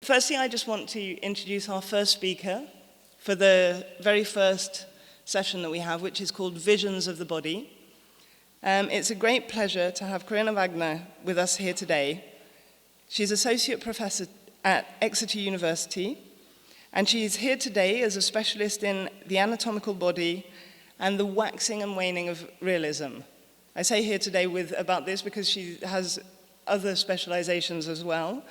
Firstly, I just want to introduce our first speaker for the very first session that we have, which is called Visions of the Body. It's a great pleasure to have Corinna Wagner with us here today. She's Associate Professor at Exeter University, and she's here today as a specialist in the anatomical body and the waxing and waning of realism. I say here today about this because she has other specializations as well.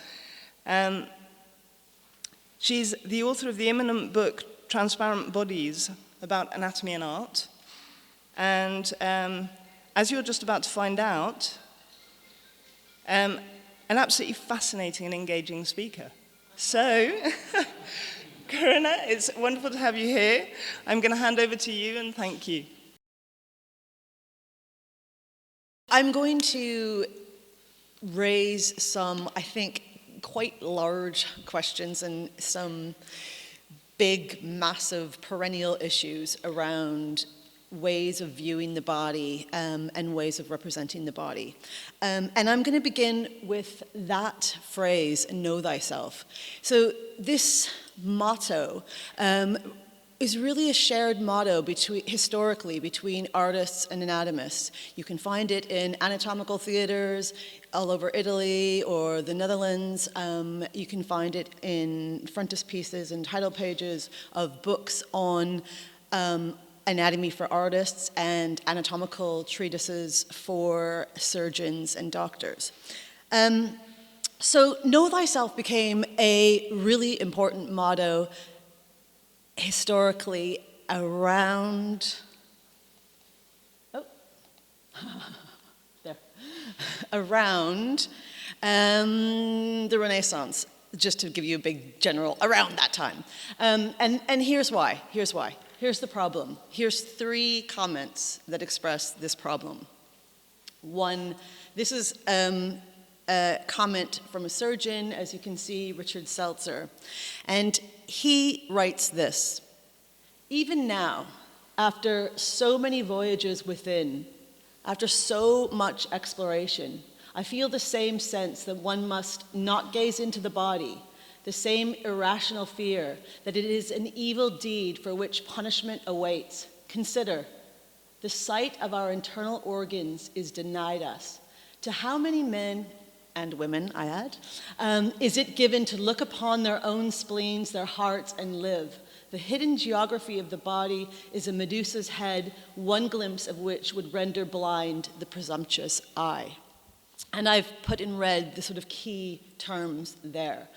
She's the author of the eminent book, Transparent Bodies, about anatomy and art. And as you're just about to find out, an absolutely fascinating and engaging speaker. So, Corinna, it's wonderful to have you here. I'm going to hand over to you, and thank you. I'm going to raise some, I think, quite large questions and some big, massive, perennial issues around ways of viewing the body and ways of representing the body. And I'm going to begin with that phrase, know thyself. So this motto is really a shared motto historically between artists and anatomists. You can find it in anatomical theaters all over Italy or the Netherlands. You can find it in frontispieces and title pages of books on anatomy for artists and anatomical treatises for surgeons and doctors. So know thyself became a really important motto historically around, around the Renaissance, just to give you a big general, around that time. And here's why. Here's the problem. Here's 3 comments that express this problem. One, this is a comment from a surgeon, as you can see, Richard Seltzer. And he writes this: even now, after so many voyages within, after so much exploration, I feel the same sense that one must not gaze into the body, the same irrational fear that it is an evil deed for which punishment awaits. Consider, the sight of our internal organs is denied us. To how many men and women, I add, is it given to look upon their own spleens, their hearts, and live? The hidden geography of the body is a Medusa's head, one glimpse of which would render blind the presumptuous eye. And I've put in red the sort of key terms there.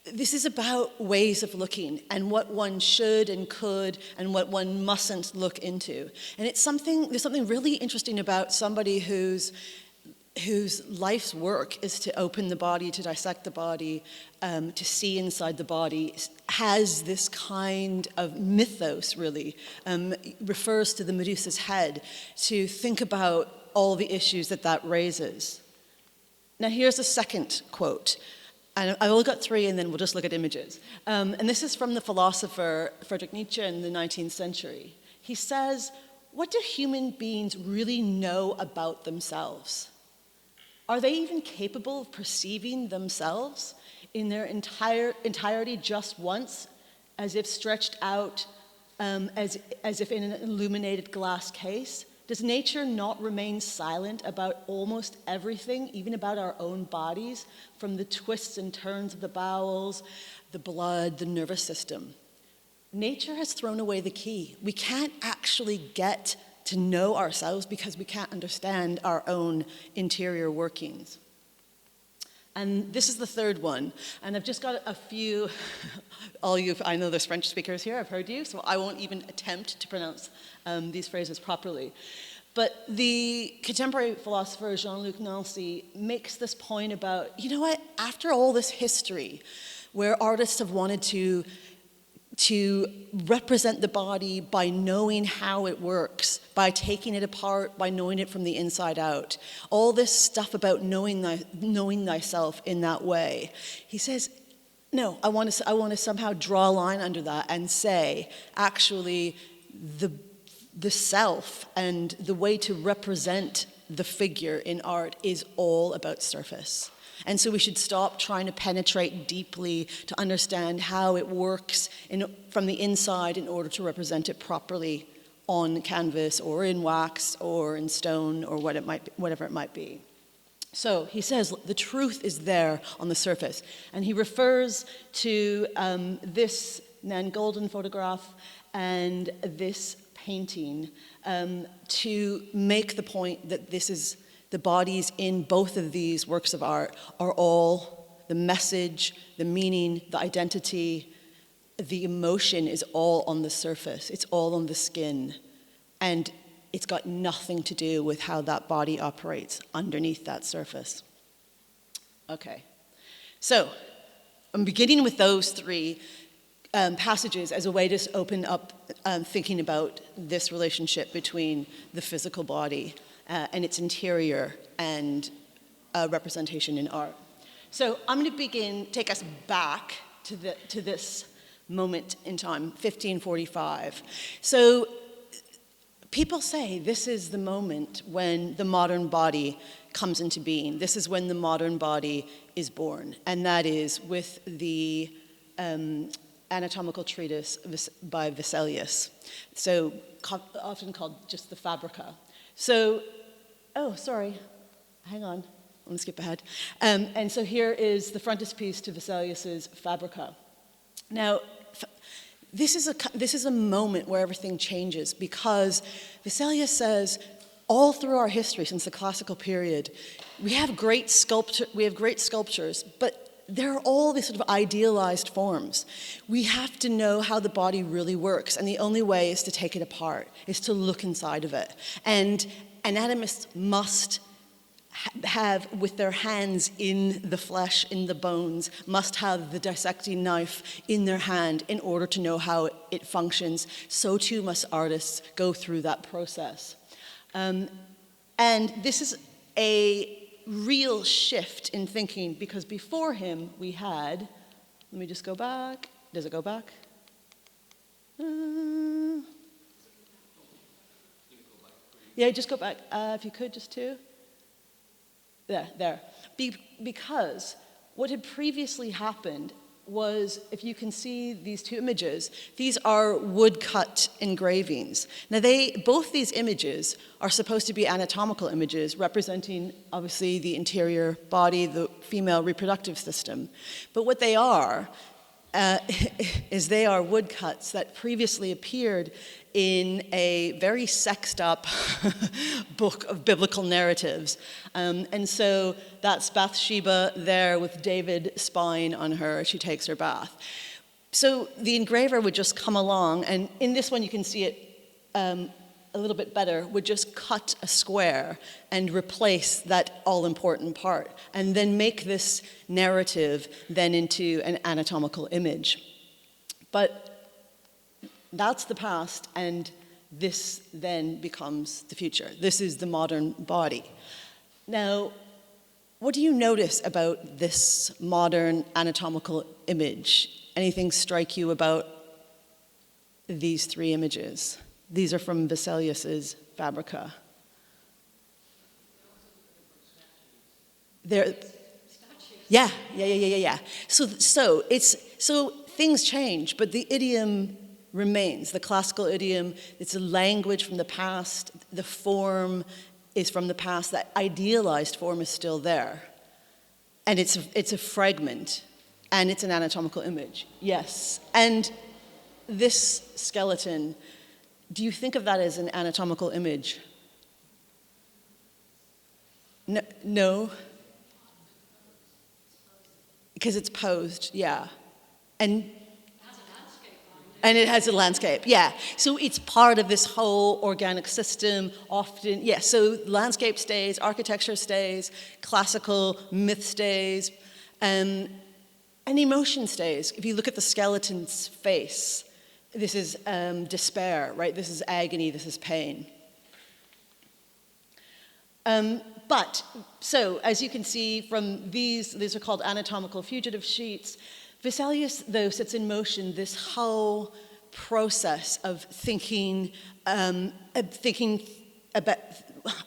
This is about ways of looking and what one should and could and what one mustn't look into. And there's something really interesting about somebody whose life's work is to open the body, to dissect the body, to see inside the body, has this kind of mythos, really, refers to the Medusa's head, to think about all the issues that raises. Now here's a second quote. And I only got 3, and then we'll just look at images. And this is from the philosopher Friedrich Nietzsche in the 19th century. He says, what do human beings really know about themselves? Are they even capable of perceiving themselves in their entirety just once, as if stretched out, as if in an illuminated glass case? Does nature not remain silent about almost everything, even about our own bodies, from the twists and turns of the bowels, the blood, the nervous system? Nature has thrown away the key. We can't actually get to know ourselves because we can't understand our own interior workings. And this is the third one. And I've just got a few, I know there's French speakers here, I've heard you, so I won't even attempt to pronounce these phrases properly. But the contemporary philosopher Jean-Luc Nancy makes this point about, you know what, after all this history, where artists have wanted to represent the body by knowing how it works, by taking it apart, by knowing it from the inside out. All this stuff about knowing thyself in that way. He says, no, I want to somehow draw a line under that and say, actually, the self and the way to represent the figure in art is all about surface. And so we should stop trying to penetrate deeply to understand how it works from the inside in order to represent it properly on canvas or in wax or in stone or whatever it might be. So he says the truth is there on the surface. And he refers to this Nan Goldin photograph and this painting to make the point that the bodies in both of these works of art are all the message, the meaning, the identity, the emotion is all on the surface. It's all on the skin. And it's got nothing to do with how that body operates underneath that surface. Okay, so I'm beginning with those three passages as a way to open up thinking about this relationship between the physical body and its interior and representation in art. So I'm going to take us back to this moment in time, 1545. So people say this is the moment when the modern body comes into being. This is when the modern body is born, and that is with the anatomical treatise by Vesalius, so often called just the Fabrica. So, oh, sorry, hang on, I'm going to skip ahead. And so here is the frontispiece to Vesalius's Fabrica. Now, this is a moment where everything changes, because Vesalius says all through our history since the classical period, we have great sculptures, but they're all these sort of idealized forms. We have to know how the body really works, and the only way is to take it apart, is to look inside of it. And anatomists must have, with their hands in the flesh, in the bones, must have the dissecting knife in their hand in order to know how it functions. So too must artists go through that process. And this is a real shift in thinking, because before him we had, let me just go back. Does it go back? Yeah, just go back. If you could, just two. There. Because what had previously happened was, if you can see these two images, these are woodcut engravings. Now both these images are supposed to be anatomical images representing, obviously, the interior body, the female reproductive system. But what they are is they are woodcuts that previously appeared in a very sexed up book of biblical narratives. And so that's Bathsheba there with David spying on her as she takes her bath. So the engraver would just come along, and in this one you can see it a little bit better, would just cut a square and replace that all-important part, and then make this narrative then into an anatomical image. But that's the past, and this then becomes the future. This is the modern body. Now, what do you notice about this modern anatomical image? Anything strike you about these three images? These are from Vesalius's Fabrica. They're, yeah. So things change, but the idiom remains. The classical idiom, it's a language from the past. The form is from the past. That idealized form is still there. And it's a fragment, and it's an anatomical image. Yes. And this skeleton, do you think of that as an anatomical image? No? Because it's posed, yeah. And it has a landscape, yeah. So it's part of this whole organic system, often, yeah. So landscape stays, architecture stays, classical myth stays, and emotion stays. If you look at the skeleton's face, this is despair, right? This is agony, this is pain. But, so, as you can see from these are called anatomical fugitive sheets. Vesalius, though, sets in motion this whole process of thinking about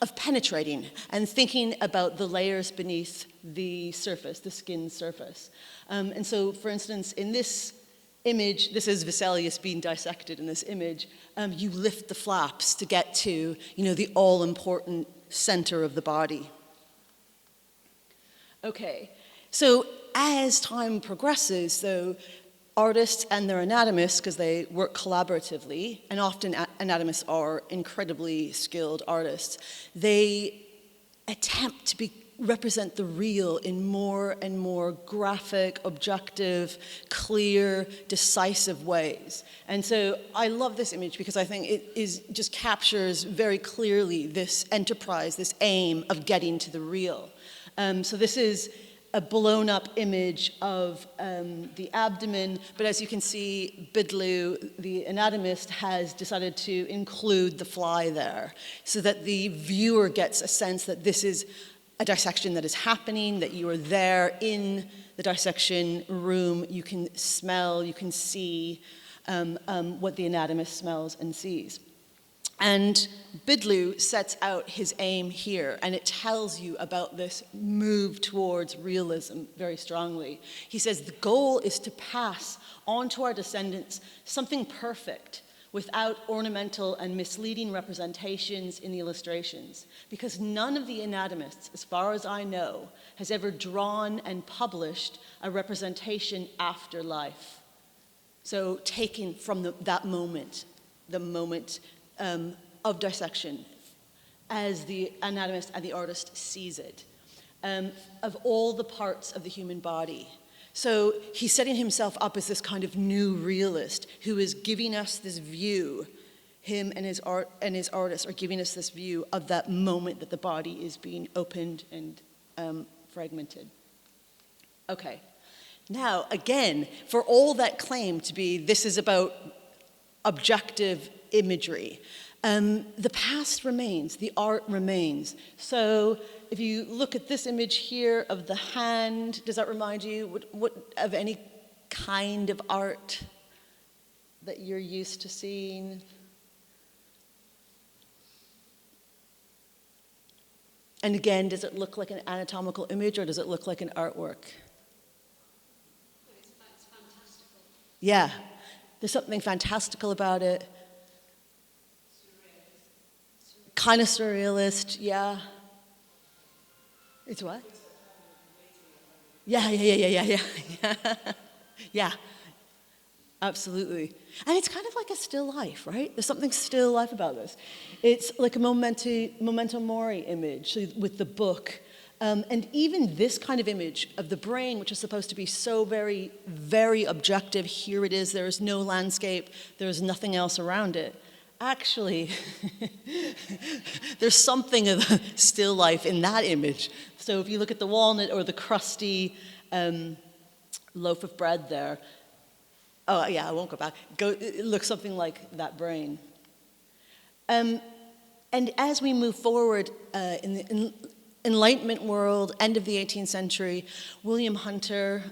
of penetrating and thinking about the layers beneath the surface, the skin surface. And so, for instance, in this image, this is Vesalius being dissected in this image, you lift the flaps to get to, the all-important center of the body. Okay, so as time progresses, though, artists and their anatomists, because they work collaboratively, and often anatomists are incredibly skilled artists, they attempt to represent the real in more and more graphic, objective, clear, decisive ways. And so I love this image because I think it just captures very clearly this enterprise, this aim of getting to the real. So this is a blown up image of the abdomen, but as you can see, Bidlew, the anatomist, has decided to include the fly there so that the viewer gets a sense that this is a dissection that is happening, that you are there in the dissection room, you can smell, you can see what the anatomist smells and sees. And Bidlew sets out his aim here, and it tells you about this move towards realism very strongly. He says the goal is to pass on to our descendants something perfect without ornamental and misleading representations in the illustrations, because none of the anatomists, as far as I know, has ever drawn and published a representation after life. So taken from that moment, the moment of dissection, as the anatomist and the artist sees it, of all the parts of the human body. So he's setting himself up as this kind of new realist who is giving us this view. Him and his art and his artists are giving us this view of that moment that the body is being opened and fragmented. Okay. Now, again, for all that claim to be this is about objective imagery, the past remains, the art remains. So if you look at this image here of the hand, does that remind you what of any kind of art that you're used to seeing? And again, does it look like an anatomical image or does it look like an artwork? It's fantastical. Yeah, there's something fantastical about it. Kind of surrealist, yeah. It's what? Yeah. Yeah, absolutely. And it's kind of like a still life, right? There's something still life about this. It's like a memento mori image with the book. And even this kind of image of the brain, which is supposed to be so very, very objective, here it is, there is no landscape, there is nothing else around it. Actually, there's something of still life in that image. So if you look at the walnut or the crusty loaf of bread there, oh yeah, I won't go back. It looks something like that brain. And as we move forward in the Enlightenment world, end of the 18th century, William Hunter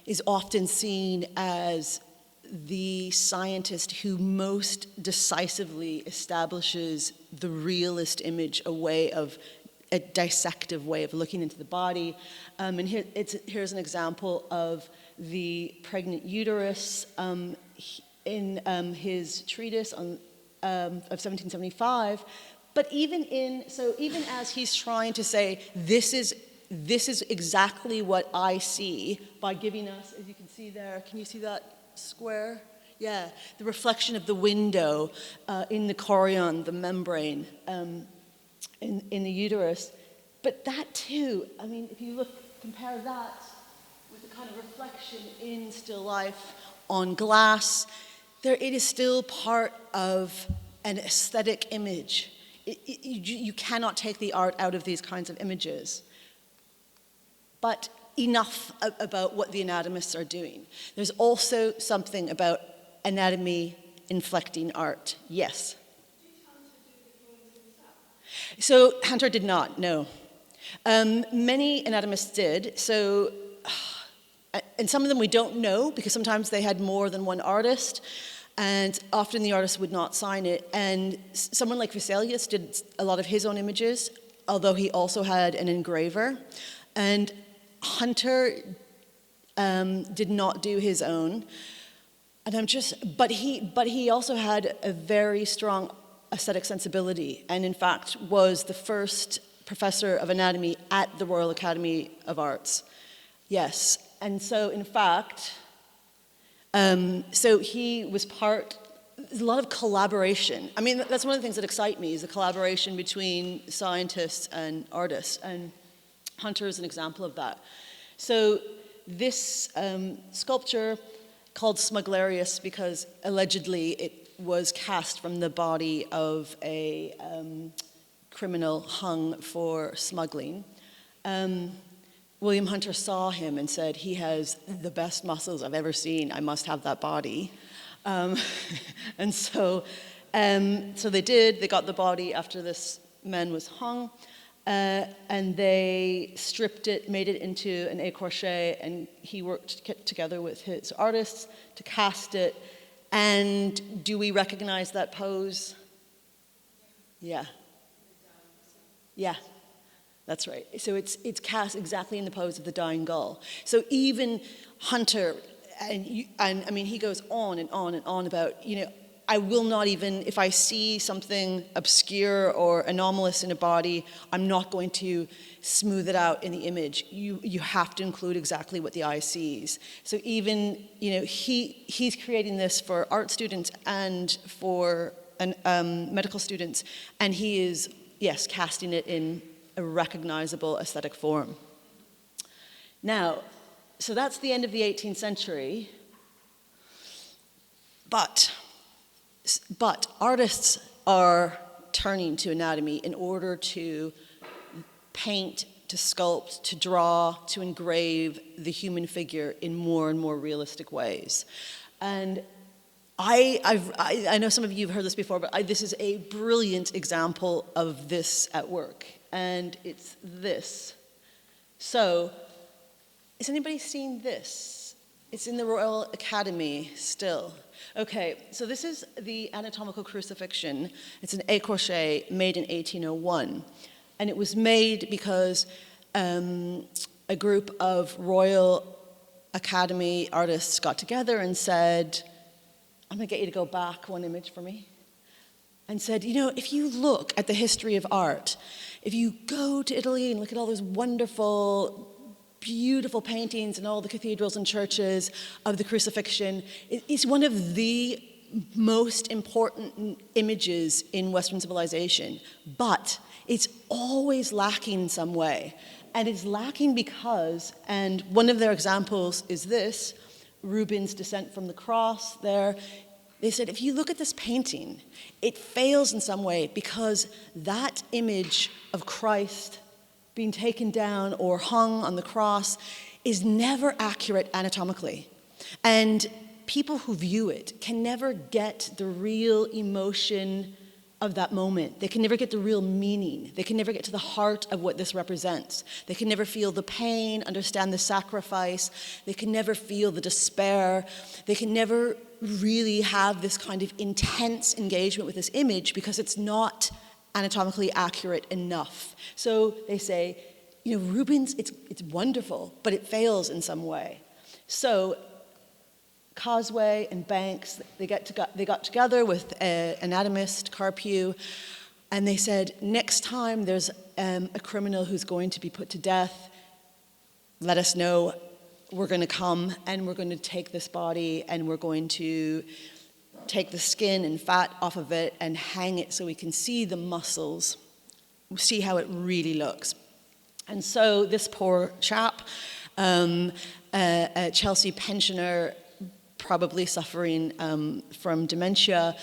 is often seen as the scientist who most decisively establishes the realist image, a dissective way of looking into the body. And here's an example of the pregnant uterus in his treatise of 1775. But even as he's trying to say, this is exactly what I see, by giving us, as you can see there, can you see that square? Yeah, the reflection of the window in the chorion, the membrane in the uterus. But that too, I mean, if you compare that with the kind of reflection in still life on glass, it is still part of an aesthetic image. You cannot take the art out of these kinds of images. But enough about what the anatomists are doing. There's also something about anatomy inflecting art. Yes? Did Hunter do the drawings himself? So Hunter did not, no. Many anatomists did. So, and some of them we don't know because sometimes they had more than one artist. and often the artist would not sign it. And someone like Vesalius did a lot of his own images, although he also had an engraver. And Hunter did not do his own. And but he also had a very strong aesthetic sensibility, and in fact was the first professor of anatomy at the Royal Academy of Arts. Yes, and so in fact, so he was there's a lot of collaboration. I mean, that's one of the things that excite me, is the collaboration between scientists and artists, and Hunter is an example of that. So this sculpture, called Smugglerius because allegedly it was cast from the body of a criminal hung for smuggling. William Hunter saw him and said, "He has the best muscles I've ever seen. I must have that body." And so they did. They got the body after this man was hung. And they stripped it, made it into an écorché, and he worked together with his artists to cast it. And do we recognize that pose? Yeah. Yeah, that's right. So it's cast exactly in the pose of the dying gull. So even Hunter, and I mean, he goes on and on and on about, I will not even, if I see something obscure or anomalous in a body, I'm not going to smooth it out in the image. You have to include exactly what the eye sees. So even, he's creating this for art students and for medical students, and he is, yes, casting it in a recognizable aesthetic form. Now, so that's the end of the 18th century, but artists are turning to anatomy in order to paint, to sculpt, to draw, to engrave the human figure in more and more realistic ways. And I know some of you have heard this before, but this is a brilliant example of this at work, and it's this. So, has anybody seen this? It's in the Royal Academy still. Okay, so this is the anatomical crucifixion. It's an écorché made in 1801. And it was made because a group of Royal Academy artists got together and said, I'm going to get you to go back one image for me, and said, if you look at the history of art, if you go to Italy and look at all those wonderful, beautiful paintings in all the cathedrals and churches of the crucifixion, it's one of the most important images in Western civilization, but it's always lacking in some way. And it's lacking because, and one of their examples is this, Rubens' Descent from the Cross there. They said, if you look at this painting, it fails in some way because that image of Christ being taken down or hung on the cross is never accurate anatomically. And people who view it can never get the real emotion of that moment. They can never get the real meaning. They can never get to the heart of what this represents. They can never feel the pain, understand the sacrifice. They can never feel the despair. They can never really have this kind of intense engagement with this image because it's not anatomically accurate enough. So they say, Rubens, it's wonderful, but it fails in some way. So Causeway and Banks, they got together with an anatomist, Carpew, and they said, next time there's a criminal who's going to be put to death, let us know. We're going to come and we're going to take this body and we're going to take the skin and fat off of it and hang it so we can see the muscles, see how it really looks. And so this poor chap, a Chelsea pensioner, probably suffering from dementia,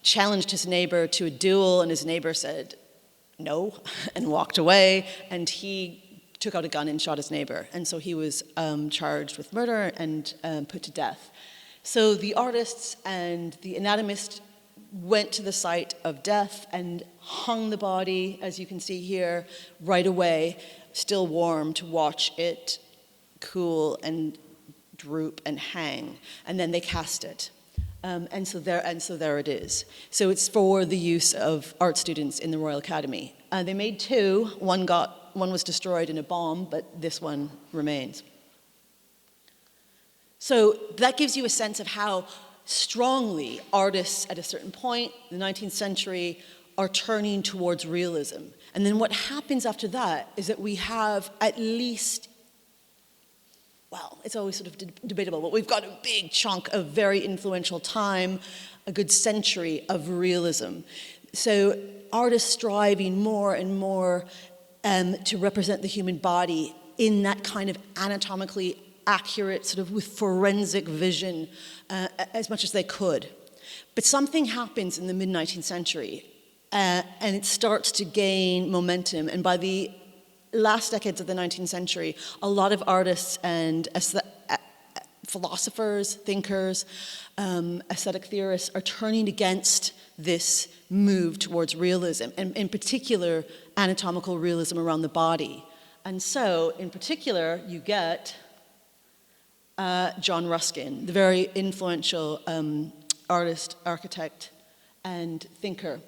challenged his neighbor to a duel, and his neighbor said no and walked away, and he took out a gun and shot his neighbor. And so he was charged with murder and put to death. So the artists and the anatomist went to the site of death and hung the body, as you can see here, right away, still warm, to watch it cool and droop and hang. And then they cast it. And so there it is. So it's for the use of art students in the Royal Academy. They made two. One was destroyed in a bomb, but this one remains. So that gives you a sense of how strongly artists at a certain point in the 19th century are turning towards realism. And then what happens after that is that we have at least, well, it's always sort of debatable, but we've got a big chunk of very influential time, a good century of realism. So artists striving more and more to represent the human body in that kind of anatomically accurate, sort of with forensic vision, as much as they could. But something happens in the mid-19th century, and it starts to gain momentum. And by the last decades of the 19th century, a lot of artists and philosophers, thinkers, aesthetic theorists are turning against this move towards realism, and in particular, anatomical realism around the body. And so, in particular, you get John Ruskin, the very influential artist, architect, and thinker.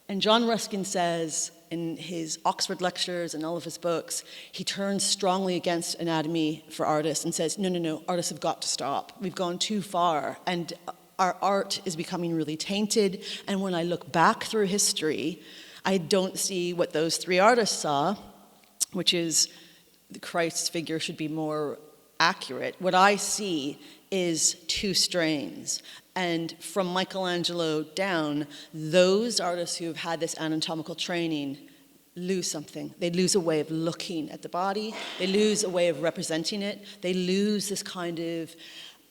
And John Ruskin says in his Oxford lectures and all of his books, he turns strongly against anatomy for artists and says, no, artists have got to stop. We've gone too far, and our art is becoming really tainted. And when I look back through history, I don't see what those three artists saw, which is Christ's figure should be more accurate. What I see is two strains. And from Michelangelo down, those artists who have had this anatomical training lose something. They lose a way of looking at the body. They lose a way of representing it. They lose this kind of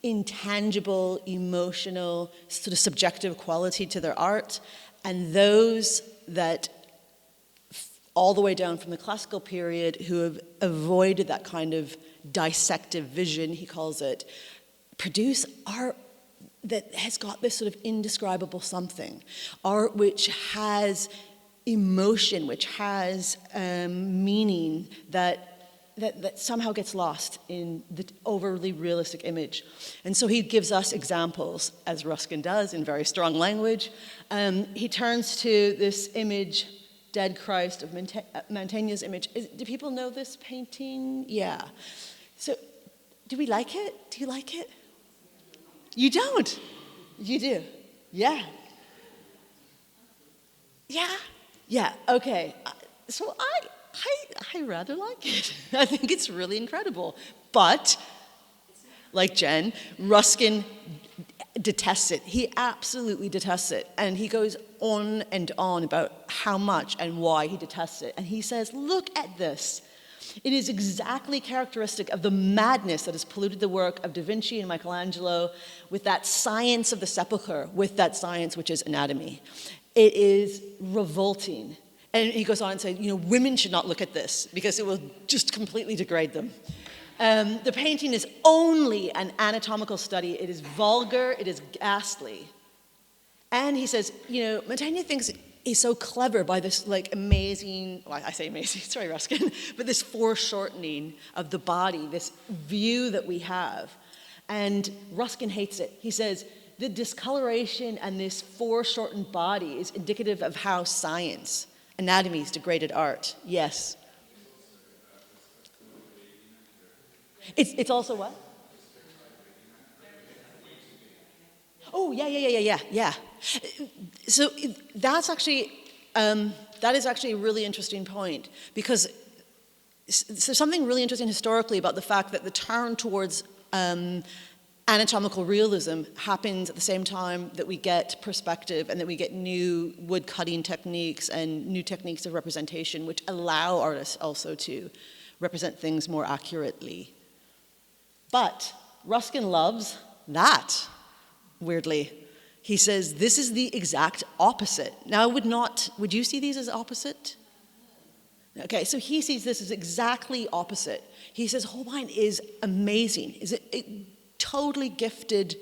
intangible, emotional, sort of subjective quality to their art. And those that all the way down from the classical period who have avoided that kind of dissective vision, he calls it, produce art that has got this sort of indescribable something. Art which has emotion, which has meaning that somehow gets lost in the overly realistic image. And so he gives us examples, as Ruskin does in very strong language. He turns to this image, Dead Christ, of Mantegna's image. Do people know this painting? Yeah. So, do we like it? Do you like it? You don't? You do? Yeah. Yeah? Yeah, okay. So I rather like it. I think it's really incredible. But, like Jen, Ruskin detests it. He absolutely detests it. And he goes on and on about how much and why he detests it. And he says, look at this. It is exactly characteristic of the madness that has polluted the work of Da Vinci and Michelangelo with that science of the sepulchre, with that science which is anatomy. It is revolting. And he goes on and says, women should not look at this because it will just completely degrade them. The painting is only an anatomical study. It is vulgar. It is ghastly. And he says, Mantegna thinks he's so clever by this amazing, well, I say amazing, sorry Ruskin, but this foreshortening of the body, this view that we have. And Ruskin hates it. He says, the discoloration and this foreshortened body is indicative of how science, anatomy, is degraded art. Yes. It's also what? Oh, yeah. So that's actually, that is actually a really interesting point, because there's something really interesting historically about the fact that the turn towards anatomical realism happens at the same time that we get perspective and that we get new wood-cutting techniques and new techniques of representation which allow artists also to represent things more accurately. But Ruskin loves that, weirdly. He says this is the exact opposite. Now, would you see these as opposite? Okay, so he sees this as exactly opposite. He says Holbein is amazing. Is a totally gifted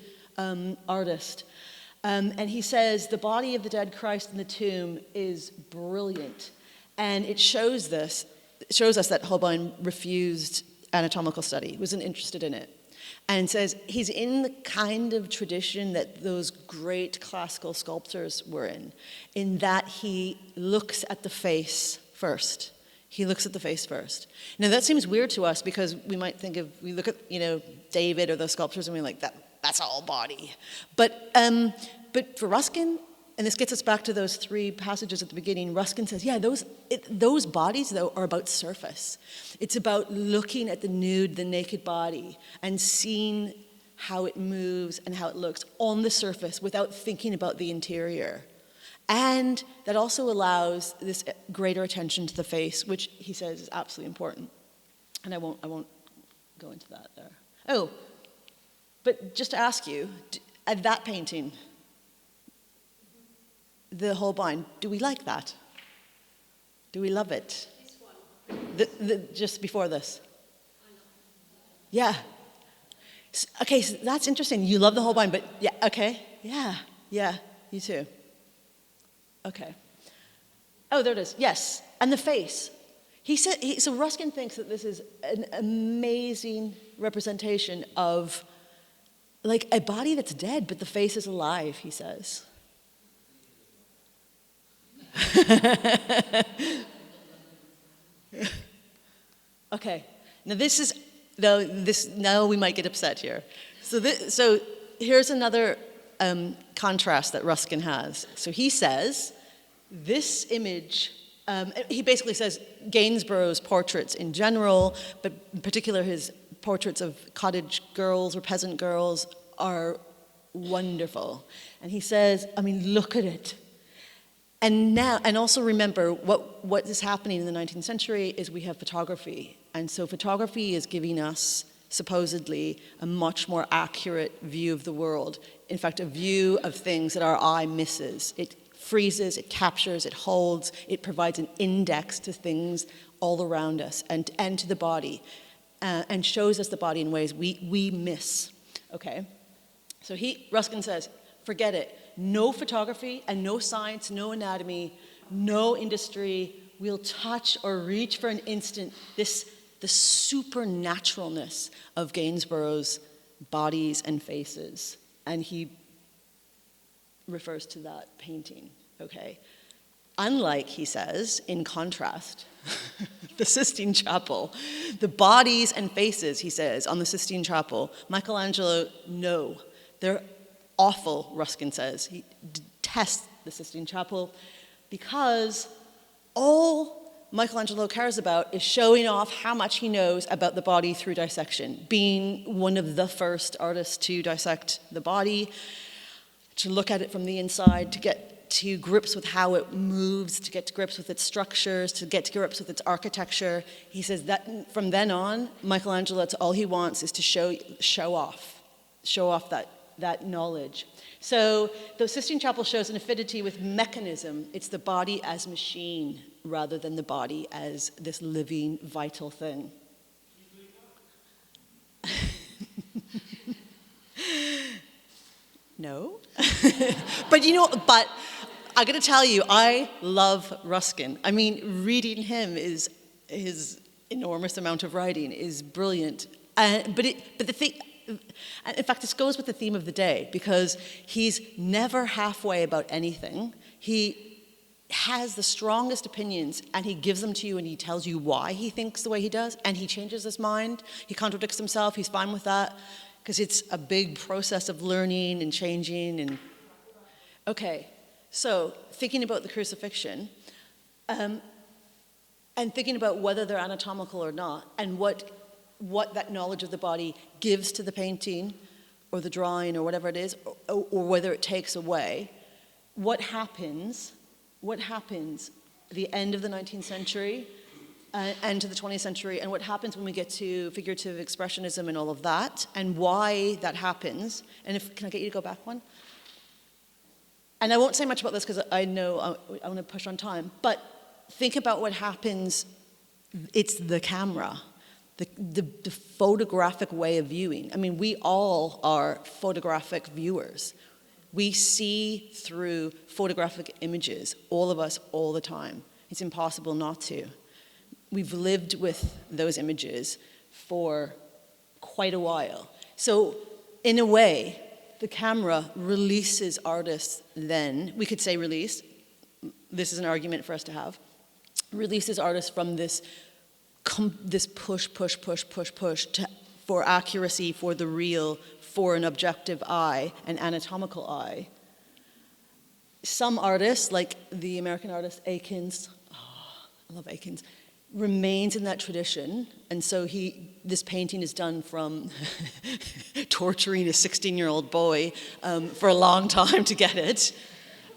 artist. And he says the body of the dead Christ in the tomb is brilliant. And it shows us that Holbein refused anatomical study, wasn't interested in it. And says he's in the kind of tradition that those great classical sculptors were in that he looks at the face first. He looks at the face first. Now that seems weird to us because we might think of, we look at, David or those sculptures and we're like, that's all body. But for Ruskin, and this gets us back to those 3 passages at the beginning, Ruskin says, yeah, those bodies, though, are about surface. It's about looking at the nude, the naked body, and seeing how it moves and how it looks on the surface without thinking about the interior. And that also allows this greater attention to the face, which he says is absolutely important. And I won't go into that there. Oh, but just to ask you, at that painting, the Holbein, do we like that? Do we love it? This one. Just before this? I love it. Yeah. Okay, so that's interesting. You love the Holbein, but yeah, okay. Yeah, you too. Okay. Oh, there it is. Yes, and the face. He said. So Ruskin thinks that this is an amazing representation of, like, a body that's dead, but the face is alive. He says. Okay. Now we might get upset here. So here's another contrast that Ruskin has. So he says, this image, he basically says Gainsborough's portraits in general, but in particular his portraits of cottage girls or peasant girls are wonderful. And he says, look at it. And also remember what is happening in the 19th century is we have photography. And so photography is giving us, supposedly, a much more accurate view of the world. In fact, a view of things that our eye misses. It freezes, it captures, it holds, it provides an index to things all around us and to the body, and shows us the body in ways we miss, okay? So Ruskin says, forget it. No photography and no science, no anatomy, no industry will touch or reach for an instant the supernaturalness of Gainsborough's bodies and faces. And he refers to that painting, okay? Unlike, he says, in contrast, the Sistine Chapel, the bodies and faces, he says, on the Sistine Chapel, Michelangelo, no, they're awful, Ruskin says. He detests the Sistine Chapel because all Michelangelo cares about is showing off how much he knows about the body through dissection, being one of the first artists to dissect the body, to look at it from the inside, to get to grips with how it moves, to get to grips with its structures, to get to grips with its architecture. He says that from then on, Michelangelo, that's all he wants is to show off that knowledge. So the Sistine Chapel shows an affinity with mechanism. It's the body as machine rather than the body as this living, vital thing. No. But I gotta tell you, I love Ruskin. Reading him is his enormous amount of writing is brilliant. But the thing, in fact, this goes with the theme of the day because he's never halfway about anything. He has the strongest opinions and he gives them to you and he tells you why he thinks the way he does and he changes his mind. He contradicts himself. He's fine with that because it's a big process of learning and changing. Okay, so thinking about the crucifixion and thinking about whether they're anatomical or not and what that knowledge of the body gives to the painting or the drawing or whatever it is, or whether it takes away, what happens at the end of the 19th century and to the 20th century, and what happens when we get to figurative expressionism and all of that, and why that happens. And can I get you to go back one? And I won't say much about this because I know I want to push on time, but think about what happens. It's the camera. The photographic way of viewing. We all are photographic viewers. We see through photographic images, all of us, all the time. It's impossible not to. We've lived with those images for quite a while. So in a way, the camera releases artists then, we could say release, this is an argument for us to have, releases artists from this push for accuracy, for the real, for an objective eye, an anatomical eye. Some artists, like the American artist Aikens, I love Aikens, remains in that tradition, and so this painting is done from torturing a 16-year-old boy for a long time to get it.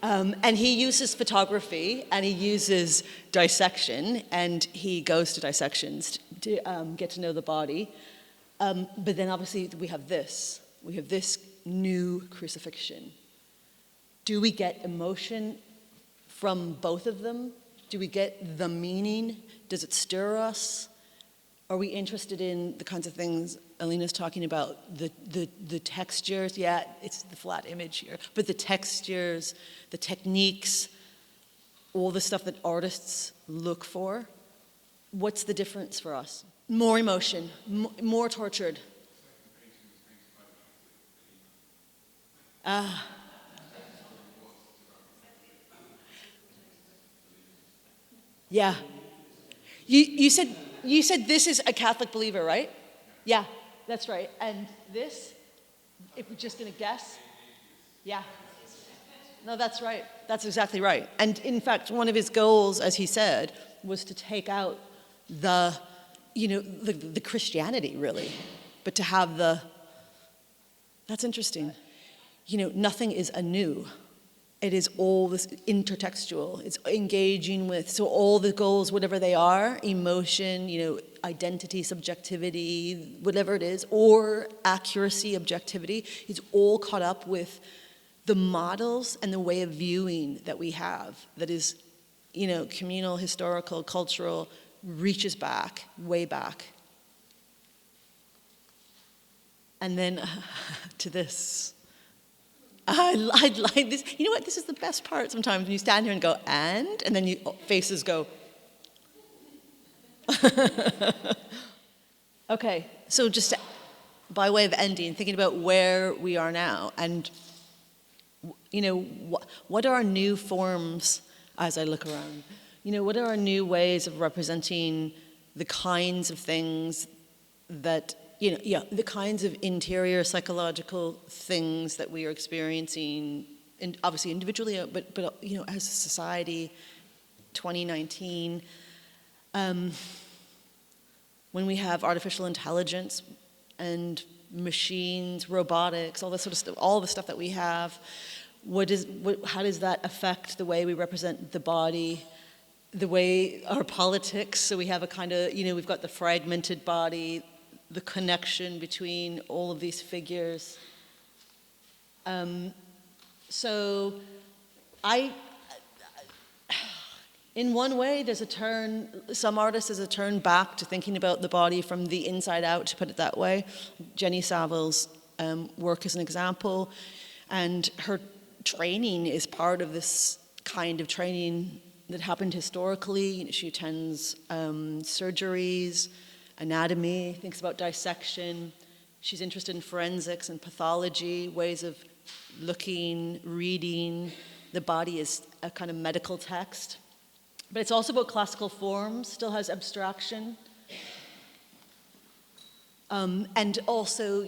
And he uses photography, and he uses dissection, and he goes to dissections to get to know the body. But then obviously we have this new crucifixion. Do we get emotion from both of them? Do we get the meaning? Does it stir us? Are we interested in the kinds of things Elina's talking about? The textures, yeah, it's the flat image here, but the textures, the techniques, all the stuff that artists look for. What's the difference for us? More emotion, more tortured. Yeah. You said this is a Catholic believer, right? Yeah, that's right. And this, if we're just going to guess, yeah. No, that's right. That's exactly right. And in fact, one of his goals, as he said, was to take out the Christianity, really, but to have that's interesting. Nothing is anew. It is all this intertextual. It's engaging with, so all the goals, whatever they are, emotion, identity, subjectivity, whatever it is, or accuracy, objectivity, is all caught up with the models and the way of viewing that we have that is, communal, historical, cultural, reaches back, way back. And then to this. I like this. You know what? This is the best part sometimes when you stand here and go, and then faces go. Okay, so just by way of ending, thinking about where we are now, and what are our new forms as I look around? What are our new ways of representing the kinds of things that the kinds of interior psychological things that we are experiencing, and obviously individually, but as a society, 2019, when we have artificial intelligence and machines, robotics, all this sort of stuff, all the stuff that we have, how does that affect the way we represent the body, the way our politics? So we have a kind of, we've got the fragmented body, the connection between all of these figures. So in one way, there's a turn, some artists, there's a turn back to thinking about the body from the inside out, to put it that way. Jenny Savile's work is an example, and her training is part of this kind of training that happened historically. She attends surgeries, anatomy, thinks about dissection. She's interested in forensics and pathology, ways of looking, reading. The body is a kind of medical text. But it's also about classical forms, still has abstraction. And also,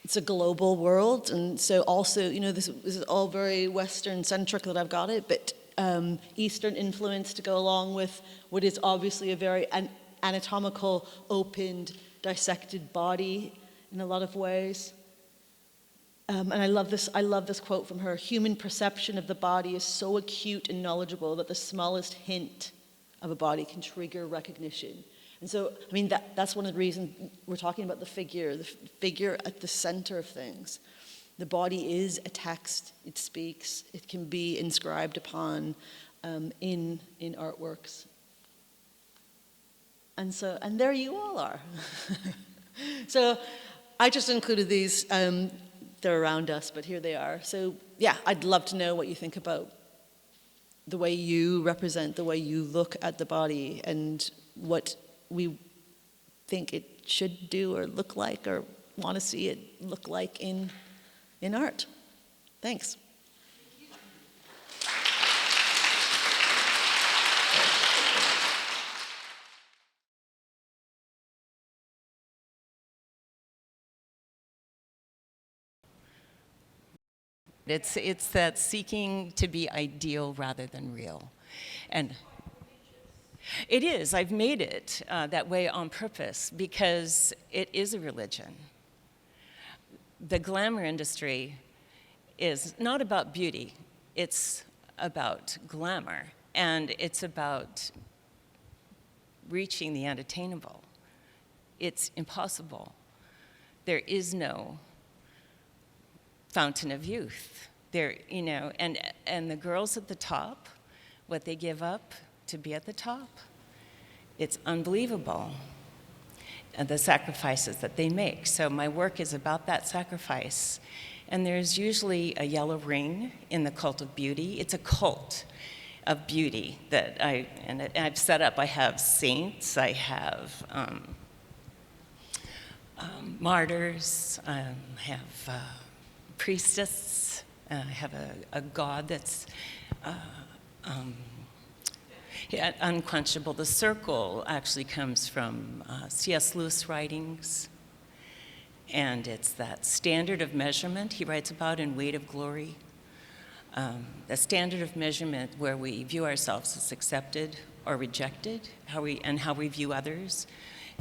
it's a global world. And so also, this is all very Western-centric that I've got it, but Eastern influence to go along with what is obviously a very anatomical, opened, dissected body in a lot of ways. And I love this quote from her: "Human perception of the body is so acute and knowledgeable that the smallest hint of a body can trigger recognition." And so, that's one of the reasons we're talking about the figure at the center of things. The body is a text, it speaks, it can be inscribed upon in artworks. And there you all are. So I just included these, they're around us, but here they are. So yeah, I'd love to know what you think about the way you represent, the way you look at the body, and what we think it should do or look like, or want to see it look like in art. Thanks. It's that seeking to be ideal rather than real. And it is. I've made it that way on purpose because it is a religion. The glamour industry is not about beauty. It's about glamour. And it's about reaching the unattainable. It's impossible. There is no fountain of youth. There, you know, and the girls at the top, what they give up to be at the top, it's unbelievable. And the sacrifices that they make. So my work is about that sacrifice. And there's usually a yellow ring in the cult of beauty. It's a cult of beauty that I've set up. I have saints, I have martyrs, I have priestess, I have a god that's unquenchable. The circle actually comes from C.S. Lewis writings, and it's that standard of measurement he writes about in Weight of Glory. The standard of measurement where we view ourselves as accepted or rejected, how we view others,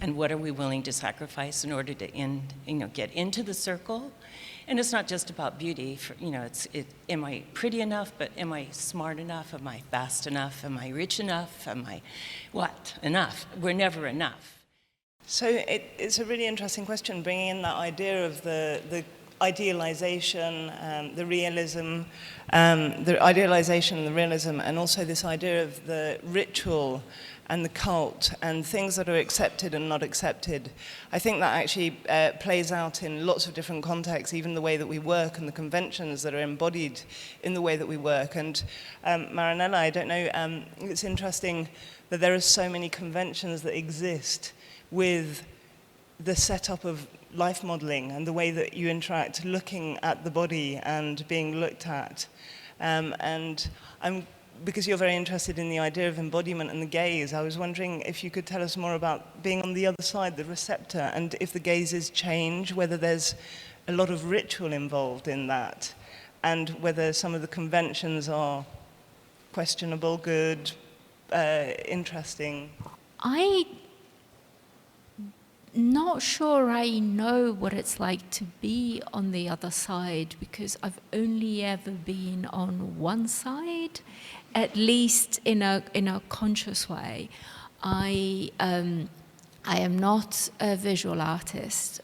and what are we willing to sacrifice in order to get into the circle. And it's not just about beauty. Am I pretty enough, but am I smart enough? Am I fast enough? Am I rich enough? Am I what? Enough. We're never enough. So it's a really interesting question, bringing in that idea of the idealization, the realism, the idealization and the realism, and also this idea of the ritual and the cult and things that are accepted and not accepted. I think that actually plays out in lots of different contexts, even the way that we work and the conventions that are embodied in the way that we work. And Marinella, I don't know, it's interesting that there are so many conventions that exist with the setup of life modeling and the way that you interact, looking at the body and being looked at. And because you're very interested in the idea of embodiment and the gaze, I was wondering if you could tell us more about being on the other side, the receptor, and if the gazes change, whether there's a lot of ritual involved in that, and whether some of the conventions are questionable, good, interesting. I'm not sure I know what it's like to be on the other side, because I've only ever been on one side, at least in a conscious way. I am not a visual artist.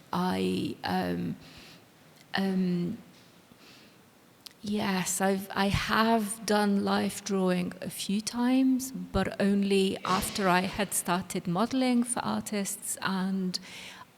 Yes, I have done life drawing a few times, but only after I had started modeling for artists, and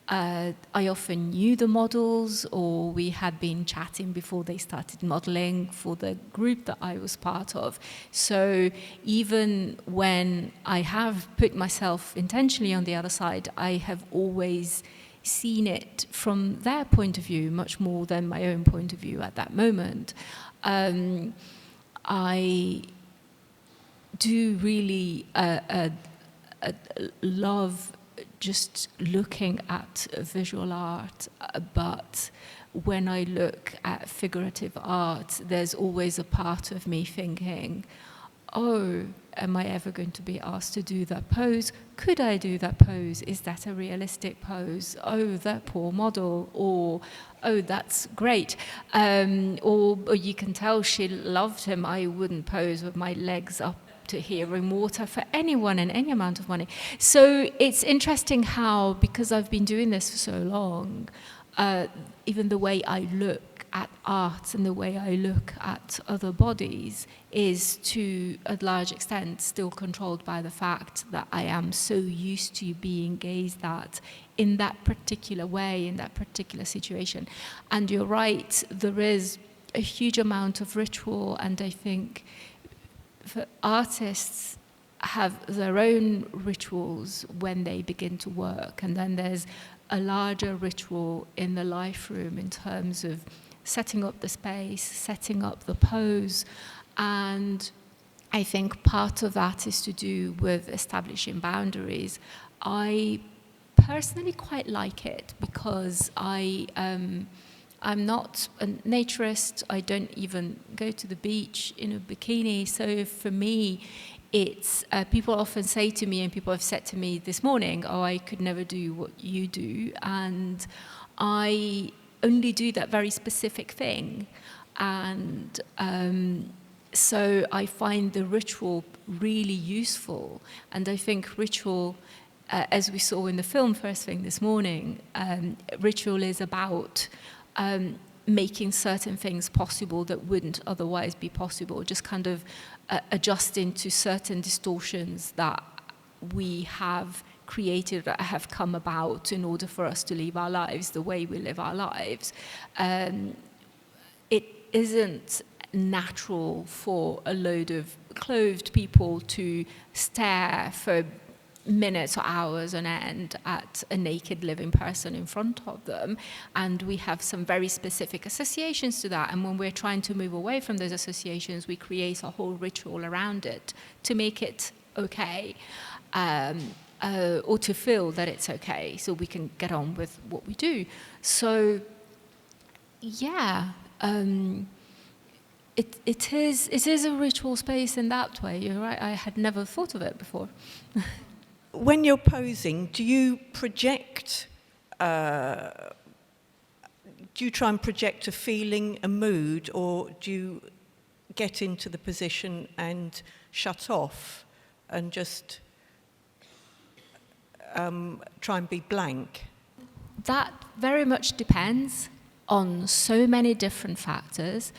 I often knew the models, or we had been chatting before they started modeling for the group that I was part of. So even when I have put myself intentionally on the other side, I have always seen it from their point of view much more than my own point of view at that moment. I do really love just looking at visual art, but when I look at figurative art, there's always a part of me thinking, oh, am I ever going to be asked to do that pose? Could I do that pose? Is that a realistic pose? Oh, that poor model. Or, oh, that's great. Or you can tell she loved him. I wouldn't pose with my legs up to here in water for anyone and any amount of money. So it's interesting how, because I've been doing this for so long, even the way I look at art and the way I look at other bodies is to a large extent still controlled by the fact that I am so used to being gazed at in that particular way, in that particular situation. And you're right, there is a huge amount of ritual, and I think for artists have their own rituals when they begin to work, and then there's a larger ritual in the life room in terms of setting up the space, setting up the pose, and I think part of that is to do with establishing boundaries. I personally quite like it because I'm not a naturist. I don't even go to the beach in a bikini. So for me, it's people often say to me, and people have said to me this morning, "Oh, I could never do what you do," and I only do that very specific thing, and so I find the ritual really useful, and I think ritual, as we saw in the film first thing this morning, ritual is about making certain things possible that wouldn't otherwise be possible, just kind of adjusting to certain distortions that we have created, that have come about in order for us to live our lives the way we live our lives. It isn't natural for a load of clothed people to stare for minutes or hours on end at a naked living person in front of them, and we have some very specific associations to that, and when we're trying to move away from those associations, we create a whole ritual around it to make it okay, or to feel that it's okay, so we can get on with what we do. So yeah, it is a ritual space in that way. You're right, I had never thought of it before. When you're posing, do you project, do you try and project a feeling, a mood, or do you get into the position and shut off and just try and be blank? That very much depends on so many different factors.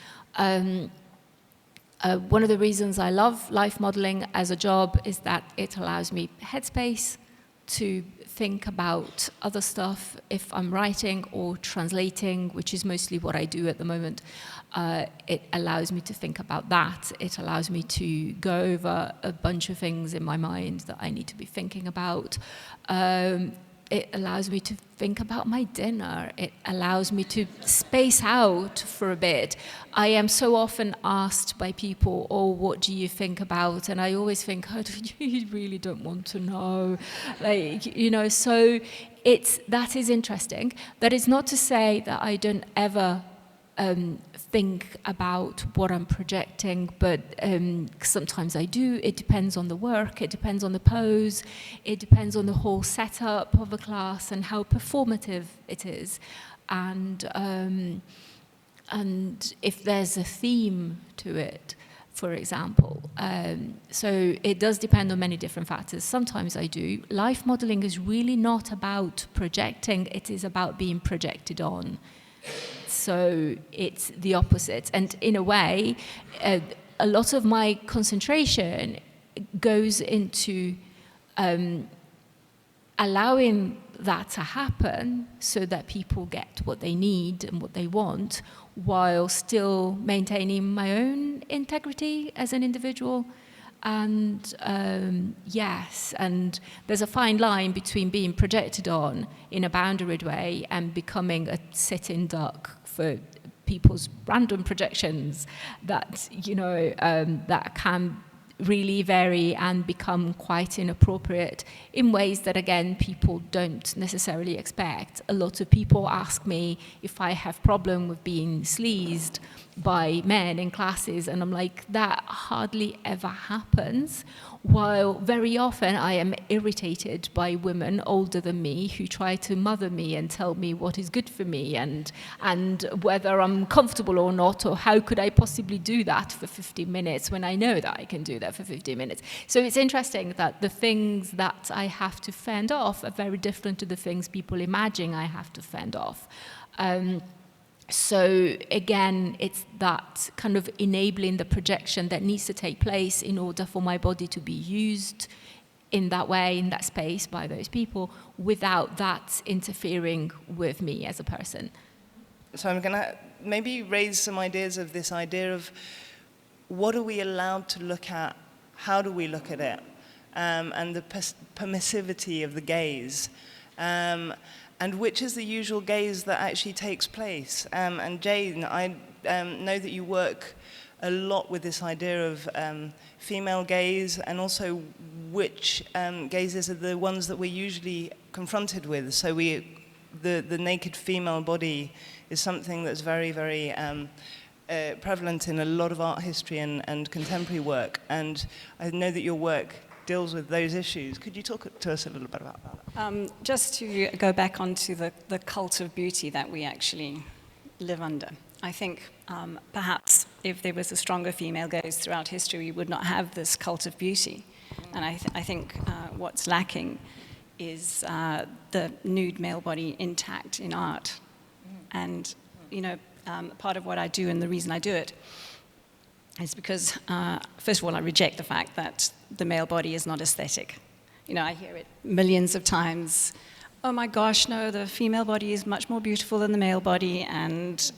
One of the reasons I love life modeling as a job is that it allows me headspace to think about other stuff if I'm writing or translating, which is mostly what I do at the moment. It allows me to think about that. It allows me to go over a bunch of things in my mind that I need to be thinking about. It allows me to think about my dinner. It allows me to space out for a bit. I am so often asked by people, "Oh, what do you think about?" And I always think, "Oh, you really don't want to know." So that is interesting. That is not to say that I don't ever think about what I'm projecting, but sometimes I do. It depends on the work, it depends on the pose, it depends on the whole setup of a class and how performative it is, and if there's a theme to it, for example. So it does depend on many different factors. Sometimes I do. Life modeling is really not about projecting, it is about being projected on. So it's the opposite. And in a way, a lot of my concentration goes into allowing that to happen so that people get what they need and what they want, while still maintaining my own integrity as an individual. And yes, and there's a fine line between being projected on in a boundaried way and becoming a sitting duck for people's random projections that, that can really vary and become quite inappropriate in ways that, again, people don't necessarily expect. A lot of people ask me if I have problem with being sleazed by men in classes, and I'm like, that hardly ever happens, while very often I am irritated by women older than me who try to mother me and tell me what is good for me and whether I'm comfortable or not, or how could I possibly do that for 15 minutes when I know that I can do that for 15 minutes. So it's interesting that the things that I have to fend off are very different to the things people imagine I have to fend off. So again, it's that kind of enabling the projection that needs to take place in order for my body to be used in that way, in that space by those people, without that interfering with me as a person. So I'm going to maybe raise some ideas of this idea of what are we allowed to look at, how do we look at it, and the permissivity of the gaze. and which is the usual gaze that actually takes place. And Jane, I know that you work a lot with this idea of female gaze, and also which gazes are the ones that we're usually confronted with. So the naked female body is something that's very, very prevalent in a lot of art history and contemporary work. And I know that your work deals with those issues. Could you talk to us a little bit about that? Just to go back onto the cult of beauty that we actually live under. I think perhaps if there was a stronger female gaze throughout history, we would not have this cult of beauty. And I think what's lacking is the nude male body intact in art. And, you know, part of what I do and the reason I do it is because, first of all, I reject the fact that the male body is not aesthetic. You know, I hear it millions of times. Oh my gosh, no, the female body is much more beautiful than the male body, and